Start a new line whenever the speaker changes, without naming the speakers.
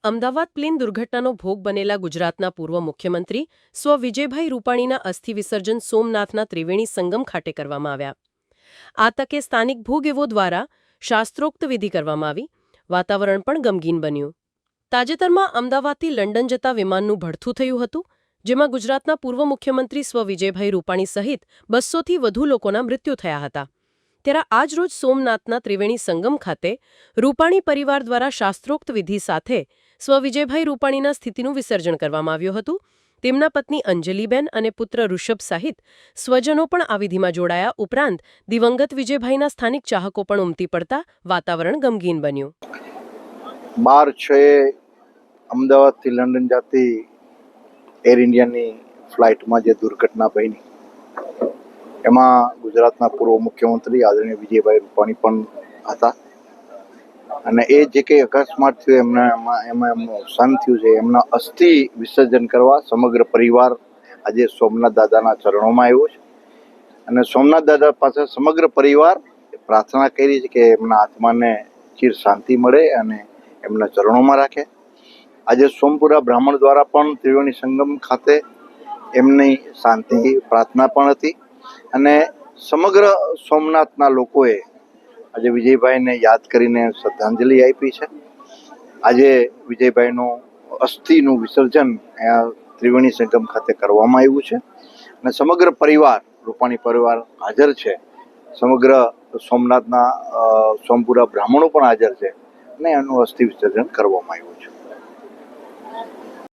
Ahmedabad plane દુર્ઘટનાનો ભોગ બનેલા ગુજરાતના પૂર્વ મુખ્યમંત્રી સ્વ વિજયભાઈ રૂપાણીના અસ્થિ વિસર્જન સોમનાથના ત્રિવેણી સંગમ ખાતે કરવામાં આવ્યા. આ તકે સ્થાનિક ભૂગેવો દ્વારા શાસ્ત્રોક્ત વિધિ કરવામાં આવી. વાતાવરણ પણ ગમગીન બન્યું. તાજેતરમાં અમદાવાદથી લંડન જતા વિમાનનું ભડથું થયું હતું, જેમાં ગુજરાતના પૂર્વ મુખ્યમંત્રી સ્વ વિજયભાઈ રૂપાણી સહિત 200થી વધુ લોકોના મૃત્યુ થયા હતા. ત્યારે આજરોજ સોમનાથના ત્રિવેણી સંગમ ખાતે રૂપાણી પરિવાર દ્વારા શાસ્ત્રોક્ત વિધિ સાથે સ્વ વિજયભાઈ રૂપાણીના સ્થિતિનું વિસર્જન કરવામાં આવ્યું હતું. તેમના પત્ની અંજલિબેન અને પુત્ર ઋષભ સહિત સ્વજનો પણ આ વિધિમાં જોડાયા. ઉપરાંત દિવંગત વિજયભાઈના સ્થાનિક ચાહકો પણ ઉમટી પડતા વાતાવરણ ગમગીન બન્યું.
12/6 અમદાવાદથી લંડન જતી એર ઇન્ડિયાની ફ્લાઇટમાં જે દુર્ઘટના બની એમાં ગુજરાતના પૂર્વ મુખ્યમંત્રી આદરણીય વિજયભાઈ રૂપાણી પણ હતા. અને એ જે કંઈ અકસ્માત થયું એમાં એમનું અવસાન થયું છે. એમના અસ્થિ વિસર્જન કરવા સમગ્ર પરિવાર આજે સોમનાથ દાદાના ચરણોમાં આવ્યો છે. અને સોમનાથ દાદા પાસે સમગ્ર પરિવાર પ્રાર્થના કરી છે કે એમના આત્માને ચિર શાંતિ મળે અને એમના ચરણોમાં રાખે. આજે સોમપુરા બ્રાહ્મણ દ્વારા પણ ત્રિવેણી સંગમ ખાતે એમની શાંતિ પ્રાર્થના પણ હતી. અને સમગ્ર સોમનાથના લોકોએ આજે વિજયભાઈને યાદ કરીને શ્રદ્ધાંજલિ આપી છે. આજે વિજયભાઈનું અસ્થિનું વિસર્જન ત્રિવેણી સંગમ ખાતે કરવામાં આવ્યું છે અને સમગ્ર પરિવાર રૂપાણી પરિવાર હાજર છે. સમગ્ર સોમનાથના સોમપુરા બ્રાહ્મણો પણ હાજર છે અને એનું અસ્થિ વિસર્જન કરવામાં આવ્યું છે.